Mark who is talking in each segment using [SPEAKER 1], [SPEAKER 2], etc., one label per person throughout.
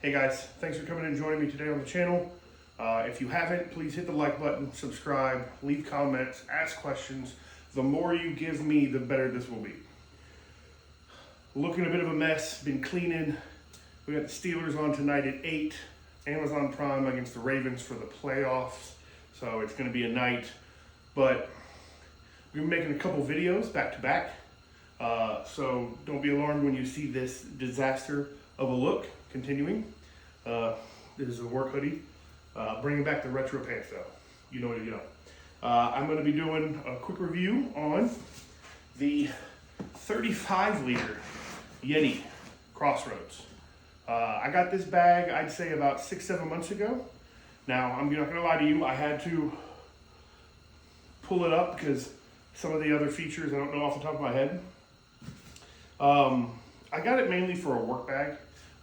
[SPEAKER 1] Hey guys, thanks for coming and joining me today on the channel. If you haven't, please hit the like button, subscribe, leave comments, ask questions. The more you give me, the better this will be. Looking a bit of a mess, been cleaning. We got the Steelers on tonight at 8, Amazon Prime against the Ravens for the playoffs. So it's gonna be a night, but we're making a couple videos back to back. So don't be alarmed when you see this disaster of a look continuing. This is a work hoodie. Bringing back the retro pants though. You know what you know. I'm going to be doing a quick review on the 35 liter Yeti Crossroads. I got this bag, I'd say about 6-7 months ago. Now, I'm not going to lie to you, I had to pull it up because some of the other features I don't know off the top of my head. I got it mainly for a work bag.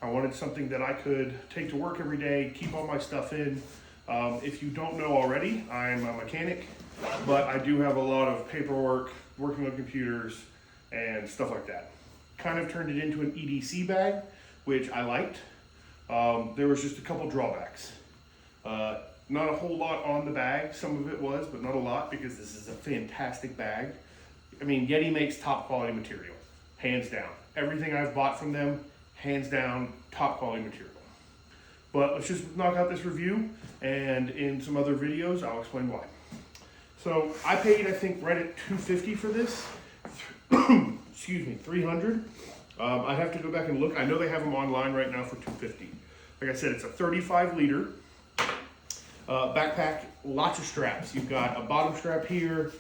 [SPEAKER 1] I wanted something that I could take to work every day, keep all my stuff in. If you don't know already, I'm a mechanic, but I do have a lot of paperwork, working on computers, and stuff like that. Kind of turned it into an EDC bag, which I liked. There was just a couple drawbacks. Not a whole lot on the bag. Some of it was, but not a lot, because this is a fantastic bag. I mean, Yeti makes top quality material, hands down. Everything I've bought from them, hands down, top quality material. But let's just knock out this review, and in some other videos, I'll explain why. So I paid, I think, right at $250 for this. Excuse me, $300. I'd have to go back and look. I know they have them online right now for $250. Like I said, it's a 35 liter backpack, lots of straps. You've got a bottom strap here,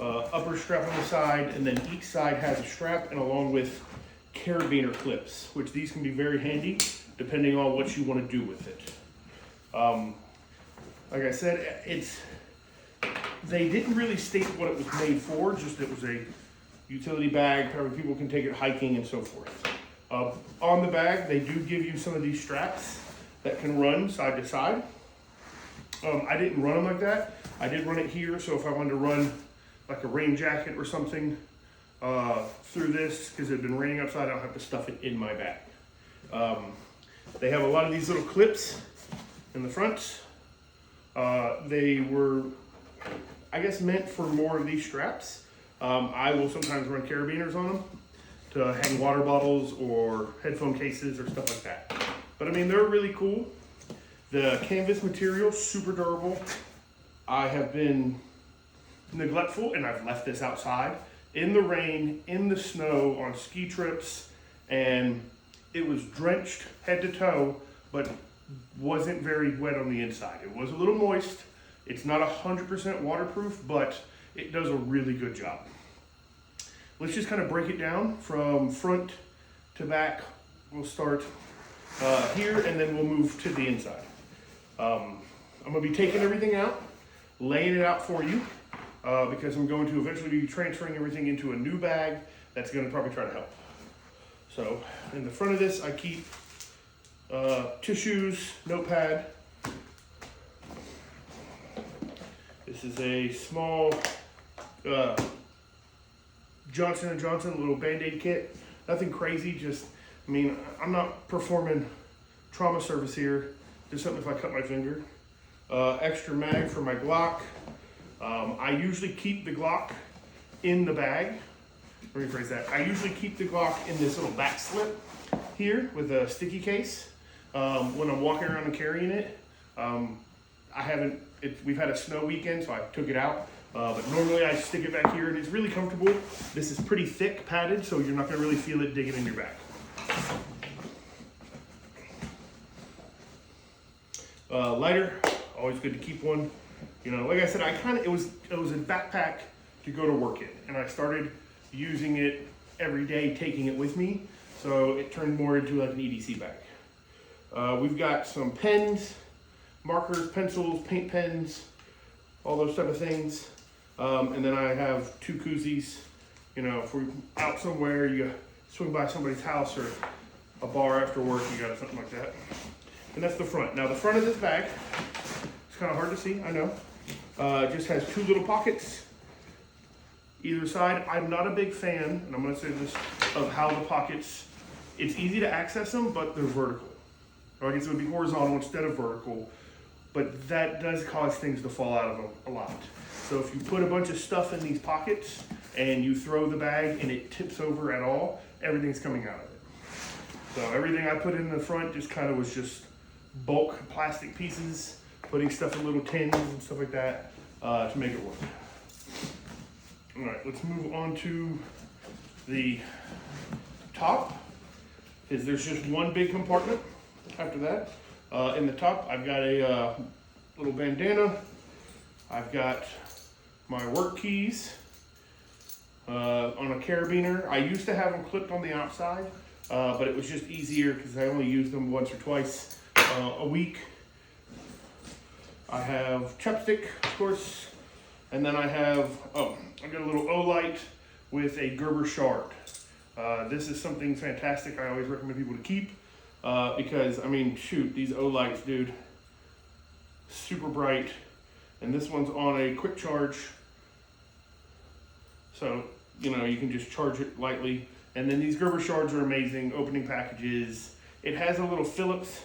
[SPEAKER 1] upper strap on the side, and then each side has a strap, and along with carabiner clips, which these can be very handy depending on what you want to do with it. Like I said, they didn't really state what it was made for, just it was a utility bag, probably people can take it hiking and so forth. On the bag, they do give you some of these straps that can run side to side. I didn't run them like that. I did run it here, so if I wanted to run like a rain jacket or something through this, because it had been raining outside, I don't have to stuff it in my bag. They have a lot of these little clips in the front. They were, I guess, meant for more of these straps. I will sometimes run carabiners on them to hang water bottles or headphone cases or stuff like that. But I mean, they're really cool. The canvas material, super durable. I have been neglectful and I've left this outside in the rain, in the snow, on ski trips, and it was drenched head to toe, but wasn't very wet on the inside. It was a little moist. It's not 100% waterproof, but it does a really good job. Let's just kind of break it down from front to back. We'll start here and then we'll move to the inside. I'm gonna be taking everything out, laying it out for you, because I'm going to eventually be transferring everything into a new bag that's gonna probably try to help. So in the front of this, I keep tissues, notepad. This is a small Johnson & Johnson little Band-Aid kit. Nothing crazy, just, I mean, I'm not performing trauma service here. Just something if I cut my finger. Extra mag for my Glock. I usually keep the Glock in the bag. Let me rephrase that. I usually keep the Glock in this little back slip here with a sticky case. When I'm walking around and carrying it, we've had a snow weekend, so I took it out. But normally I stick it back here and it's really comfortable. This is pretty thick, padded, so you're not gonna really feel it digging in your back. Lighter, always good to keep one. You know, like I said, it was a backpack to go to work in, and I started using it every day, taking it with me, so it turned more into like an EDC bag. We've got some pens, markers, pencils, paint pens, all those type of things. And then I have 2 koozies. You know, if we're out somewhere, you swing by somebody's house or a bar after work, you got something like that. And that's the front. Now the front of this bag, it's kind of hard to see, I know. It just has 2 little pockets either side. I'm not a big fan, and I'm gonna say this, of how the pockets, it's easy to access them, but they're vertical. or I guess it would be horizontal instead of vertical, but that does cause things to fall out of them a lot. So if you put a bunch of stuff in these pockets and you throw the bag and it tips over at all, everything's coming out of it. So everything I put in the front just kind of was just bulk plastic pieces, putting stuff in little tins and stuff like that to make it work. All right, let's move on to the top, because there's just one big compartment after that. In the top, I've got a little bandana. I've got my work keys on a carabiner. I used to have them clipped on the outside, but it was just easier because I only used them once or twice a week. I have chapstick, of course, and then I have, I got a little O-light with a Gerber shard. This is something fantastic I always recommend people to keep because, I mean, shoot, these O-lights, dude, super bright. And this one's on a quick charge. So, you know, you can just charge it lightly. And then these Gerber shards are amazing, opening packages. It has a little Phillips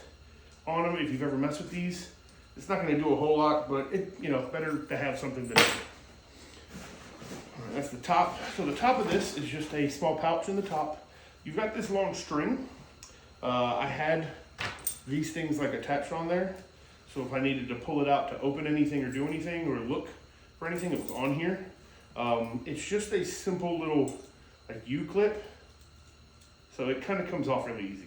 [SPEAKER 1] on them if you've ever messed with these. It's not gonna do a whole lot, but it, you know, better to have something than nothing. All right, that's the top. So the top of this is just a small pouch in the top. You've got this long string. I had these things like attached on there. So if I needed to pull it out to open anything or do anything or look for anything, it was on here. It's just a simple little like U-clip. So it kind of comes off really easy.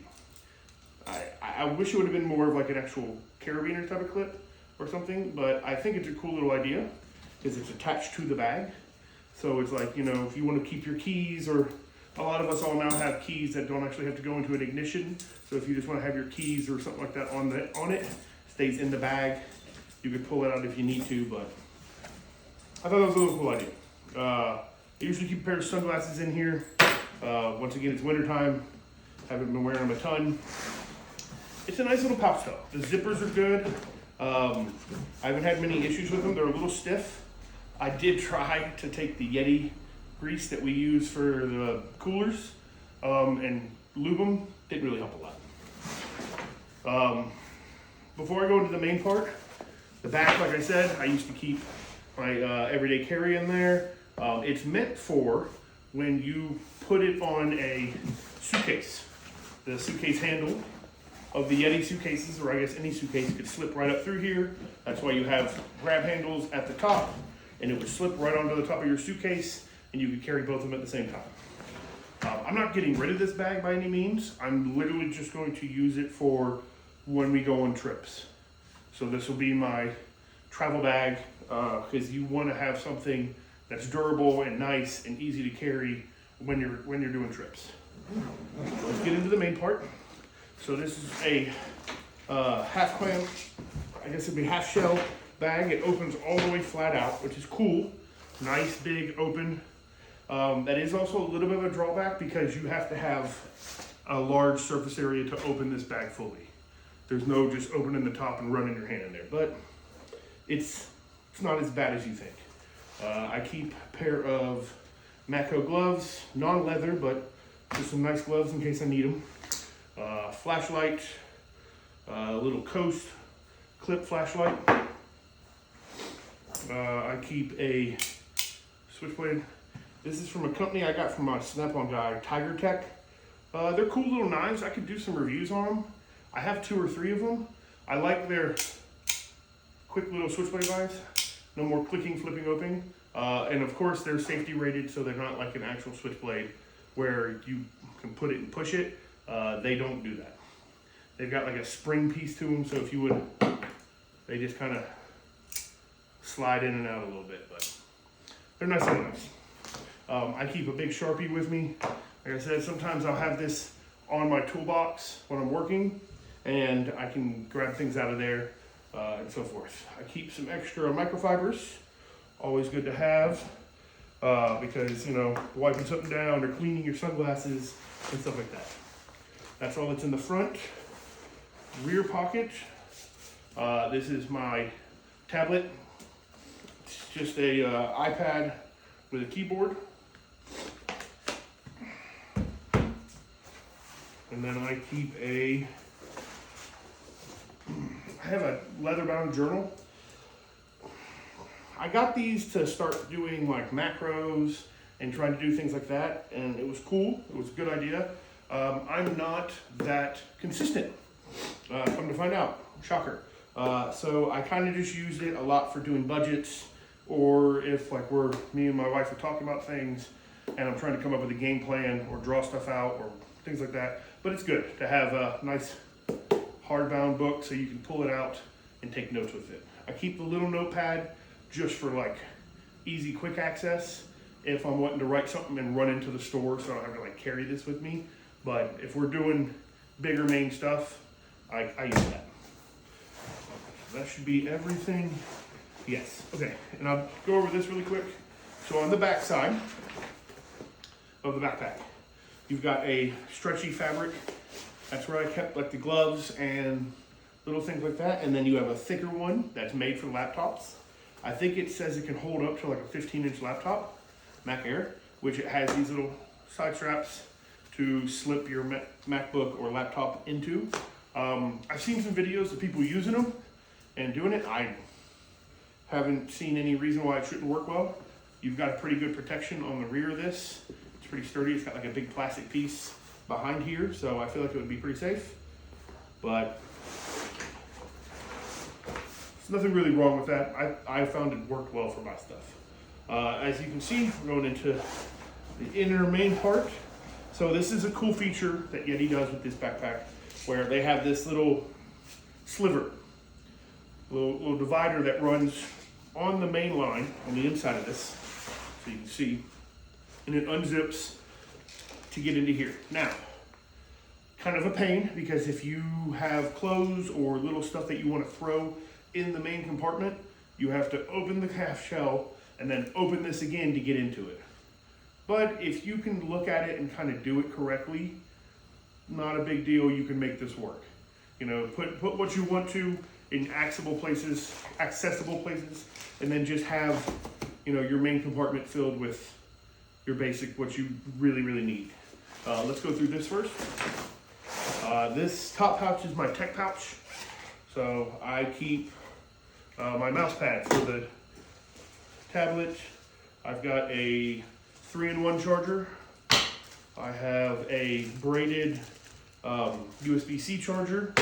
[SPEAKER 1] I wish it would have been more of like an actual carabiner type of clip or something, but I think it's a cool little idea because it's attached to the bag. So it's like, you know, if you want to keep your keys, or a lot of us all now have keys that don't actually have to go into an ignition. So if you just want to have your keys or something like that on it, stays in the bag. You could pull it out if you need to, but I thought that was a little cool idea. I usually keep a pair of sunglasses in here. Once again, it's wintertime. Haven't been wearing them a ton. It's a nice little pouch though. The zippers are good. I haven't had many issues with them. They're a little stiff. I did try to take the Yeti grease that we use for the coolers and lube them. Didn't really help a lot. Before I go into the main part, the back, like I said, I used to keep my everyday carry in there. It's meant for when you put it on a suitcase. The suitcase handle of the Yeti suitcases, or I guess any suitcase, could slip right up through here. That's why you have grab handles at the top, and it would slip right onto the top of your suitcase, and you could carry both of them at the same time. I'm not getting rid of this bag by any means. I'm literally just going to use it for when we go on trips. So this will be my travel bag, because you want to have something that's durable and nice and easy to carry when you're doing trips. Let's get into the main part. So this is a half clam, I guess it'd be half shell bag. It opens all the way flat out, which is cool. Nice, big, open. That is also a little bit of a drawback because you have to have a large surface area to open this bag fully. There's no just opening the top and running your hand in there, but it's not as bad as you think. I keep a pair of Mako gloves, non-leather, but just some nice gloves in case I need them. Flashlight, little Coast clip flashlight. I keep a switchblade. This is from a company I got from my Snap-on guy, Tiger Tech. They're cool little knives. I could do some reviews on them. I have 2 or 3 of them. I like their quick little switchblade knives. No more clicking, flipping, opening. And of course, they're safety rated, so they're not like an actual switchblade where you can put it and push it. They don't do that. They've got like a spring piece to them, so if you would, they just kind of slide in and out a little bit, but they're nice and nice. I keep a big Sharpie with me. Like I said, sometimes I'll have this on my toolbox when I'm working, and I can grab things out of there and so forth. I keep some extra microfibers, always good to have, because, you know, wiping something down or cleaning your sunglasses and stuff like that. That's all that's in the front. Rear pocket, this is my tablet. It's just a iPad with a keyboard. And then I keep a leather-bound journal. I got these to start doing like macros and trying to do things like that, and it was cool. It was a good idea. I'm not that consistent, come to find out, shocker. So I kind of just used it a lot for doing budgets, or if like me and my wife are talking about things and I'm trying to come up with a game plan or draw stuff out or things like that. But it's good to have a nice hardbound book so you can pull it out and take notes with it. I keep the little notepad just for like easy, quick access if I'm wanting to write something and run into the store, so I don't have to like carry this with me. But if we're doing bigger main stuff, I use that. That should be everything. Yes, okay, and I'll go over this really quick. So on the back side of the backpack, you've got a stretchy fabric. That's where I kept like the gloves and little things like that. And then you have a thicker one that's made for laptops. I think it says it can hold up to like a 15-inch laptop, Mac Air, which it has these little side straps to slip your MacBook or laptop into. I've seen some videos of people using them and doing it. I haven't seen any reason why it shouldn't work well. You've got a pretty good protection on the rear of this. It's pretty sturdy. It's got like a big plastic piece behind here, so I feel like it would be pretty safe. But there's nothing really wrong with that. I found it worked well for my stuff. As you can see, we're going into the inner main part. So this is a cool feature that Yeti does with this backpack, where they have this little sliver, little divider that runs on the main line on the inside of this, so you can see, and it unzips to get into here. Now, kind of a pain, because if you have clothes or little stuff that you want to throw in the main compartment, you have to open the half shell and then open this again to get into it. But if you can look at it and kind of do it correctly, not a big deal, you can make this work. You know, put what you want to in accessible places, and then just have, you know, your main compartment filled with your basic, what you really, really need. Let's go through this first. This top pouch is my tech pouch. So I keep my mouse pad for the tablet. I've got a 3-in-1 charger. I have a braided USB-C charger.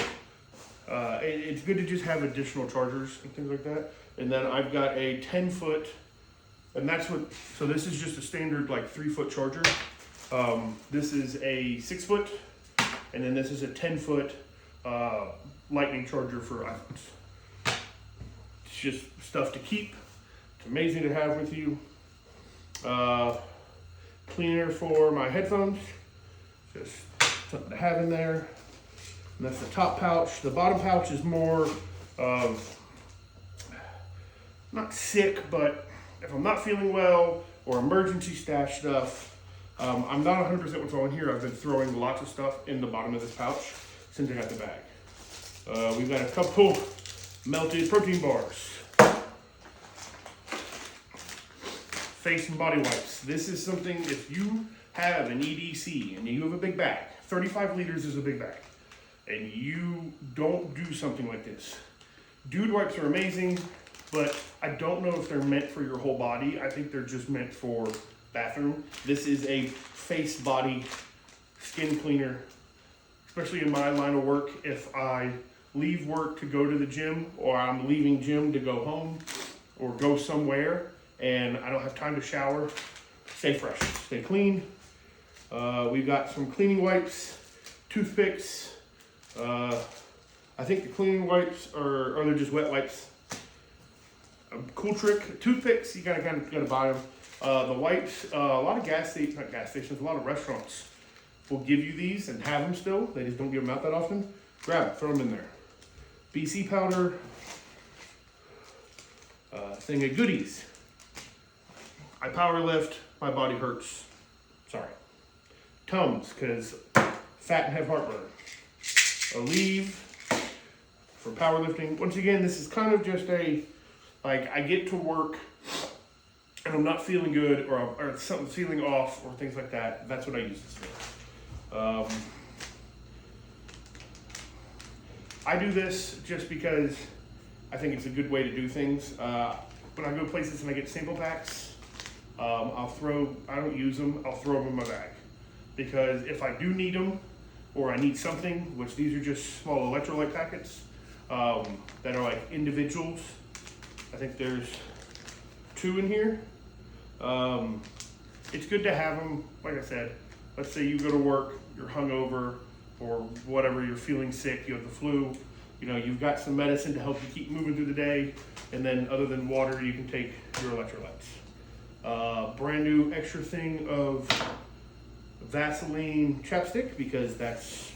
[SPEAKER 1] It's good to just have additional chargers and things like that. And then I've got a 10-foot, and that's what, so this is just a standard like 3-foot charger. This is a 6-foot, and then this is a 10-foot lightning charger for iPhones. It's just stuff to keep. It's amazing to have with you. Cleaner for my headphones, just something to have in there. And that's the top pouch. The bottom pouch is more of, not sick, but if I'm not feeling well or emergency stash stuff. I'm not 100% what's on here. I've been throwing lots of stuff in the bottom of this pouch since I got the bag. We've got a couple melted protein bars. Face and body wipes. This is something, if you have an EDC and you have a big bag, 35 liters is a big bag, and you don't do something like this. Dude wipes are amazing, but I don't know if they're meant for your whole body. I think they're just meant for bathroom. This is a face, body, skin cleaner, especially in my line of work. If I leave work to go to the gym, or I'm leaving gym to go home or go somewhere, and I don't have time to shower, stay fresh, stay clean. We've got some cleaning wipes, toothpicks. I think the cleaning wipes are they're just wet wipes. A cool trick, toothpicks, you gotta buy them. The wipes, a lot of not gas stations, a lot of restaurants will give you these and have them still. They just don't give them out that often. Grab it, throw them in there. BC powder, thing of goodies. I power lift, my body hurts. Sorry. Tums, because fat and have heartburn. Aleve for powerlifting. Once again, this is kind of just a, like, I get to work and I'm not feeling good, or something's feeling off, or things like that. That's what I use this for. I do this just because I think it's a good way to do things. When I go places and I get sample packs, I don't use them, I'll throw them in my bag. Because if I do need them, or I need something, which these are just small electrolyte packets that are like individuals. I think there's 2 in here. It's good to have them, like I said, let's say you go to work, you're hungover, or whatever, you're feeling sick, you have the flu, you know, you've got some medicine to help you keep moving through the day, and then other than water, you can take your electrolytes. Brand new extra thing of Vaseline chapstick, because that's,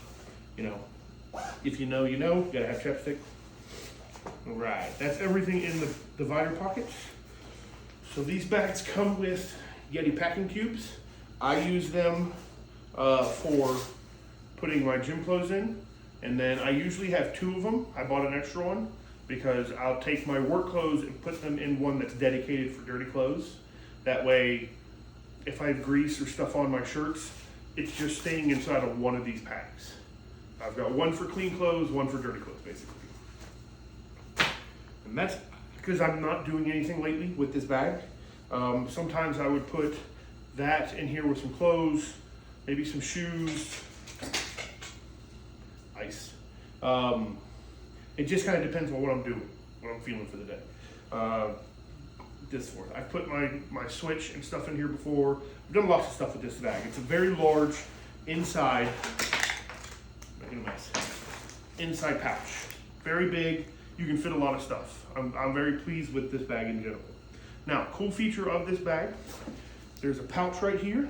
[SPEAKER 1] you know, if you know, you know, you gotta have chapstick. All right, that's everything in the divider pockets. So these bags come with Yeti packing cubes. I use them for putting my gym clothes in, and then I usually have 2 of them. I bought an extra one because I'll take my work clothes and put them in one that's dedicated for dirty clothes. That way, if I have grease or stuff on my shirts, it's just staying inside of one of these packs. I've got one for clean clothes, one for dirty clothes, basically. And that's because I'm not doing anything lately with this bag. Sometimes I would put that in here with some clothes, maybe some shoes, ice. It just kind of depends on what I'm doing, what I'm feeling for the day. This forth. I've put my switch and stuff in here before. I've done lots of stuff with this bag. It's a very large inside, making a mess, inside pouch. Very big. You can fit a lot of stuff. I'm very pleased with this bag in general. Now, cool feature of this bag, there's a pouch right here.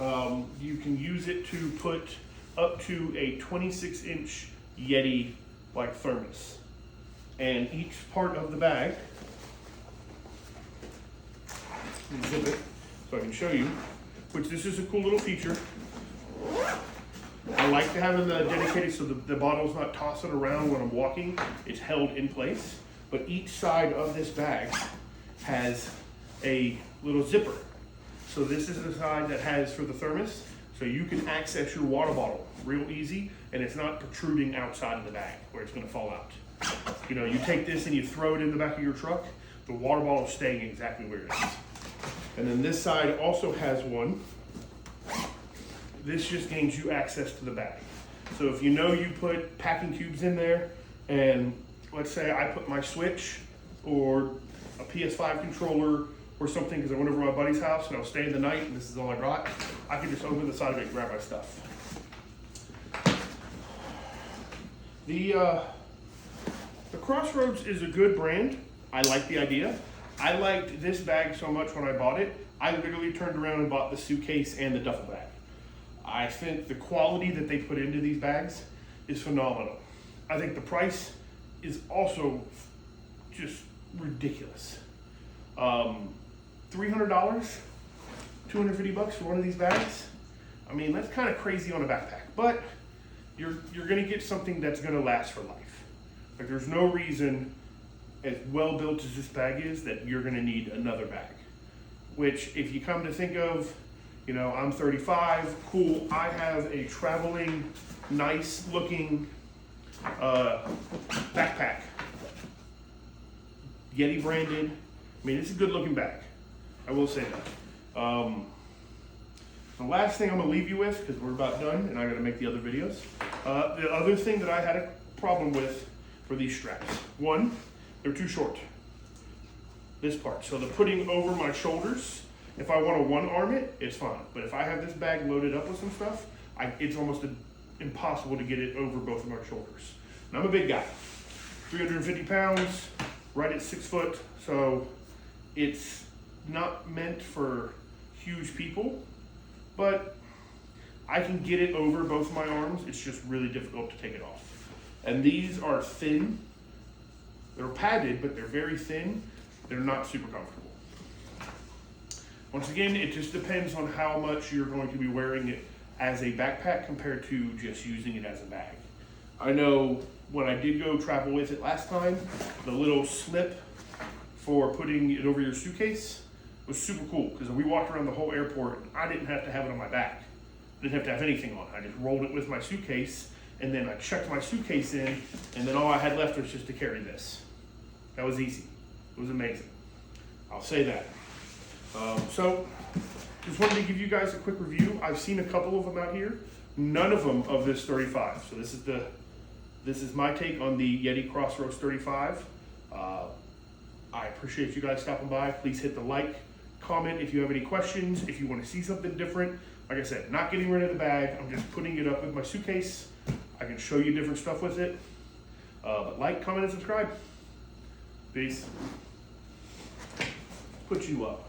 [SPEAKER 1] You can use it to put up to a 26-inch Yeti like thermos. And each part of the bag, zip it so I can show you, which this is a cool little feature. I like to have it dedicated so the bottle's not tossing around when I'm walking. It's held in place. But each side of this bag has a little zipper. So this is the side that has for the thermos. So you can access your water bottle real easy, and it's not protruding outside of the bag where it's gonna fall out. You know, you take this and you throw it in the back of your truck, the water bottle is staying exactly where it is. And then this side also has one. This just gains you access to the bag. So if you know you put packing cubes in there, and let's say I put my Switch or a PS5 controller or something because I went over to my buddy's house and I was staying the night and this is all I brought, I can just open the side of it and grab my stuff. The Crossroads is a good brand. I like the idea. I liked this bag so much when I bought it, I literally turned around and bought the suitcase and the duffel bag. I think the quality that they put into these bags is phenomenal. I think the price is also just ridiculous. $300, $250 for one of these bags. I mean, that's kind of crazy on a backpack, but you're gonna get something that's gonna last for life. Like, there's no reason, as well built as this bag is, that you're gonna need another bag. Which, if you come to think of, you know, I'm 35, cool, I have a traveling, nice looking backpack. Yeti branded. I mean, it's a good looking bag. I will say that. The last thing I'm gonna leave you with, because we're about done and I gotta make the other videos. The other thing that I had a problem with were these straps. One, they're too short. This part. So the putting over my shoulders, if I want to one arm it, it's fine. But if I have this bag loaded up with some stuff, it's almost impossible to get it over both of my shoulders. And I'm a big guy, 350 pounds, right at 6 foot. So it's not meant for huge people, but I can get it over both my arms. It's just really difficult to take it off. And these are thin. They're padded, but they're very thin. They're not super comfortable. Once again, it just depends on how much you're going to be wearing it as a backpack compared to just using it as a bag. I know when I did go travel with it last time, the little slip for putting it over your suitcase was super cool, because we walked around the whole airport and I didn't have to have it on my back. I didn't have to have anything on. I just rolled it with my suitcase, and then I checked my suitcase in, and then all I had left was just to carry this. That was easy. It was amazing. I'll say that. So, just wanted to give you guys a quick review. I've seen a couple of them out here. None of them of this 35. So this is my take on the Yeti Crossroads 35. I appreciate you guys stopping by. Please hit the like, comment if you have any questions, if you want to see something different. Like I said, not getting rid of the bag. I'm just putting it up with my suitcase. I can show you different stuff with it. But like, comment, and subscribe. Peace. Put you up.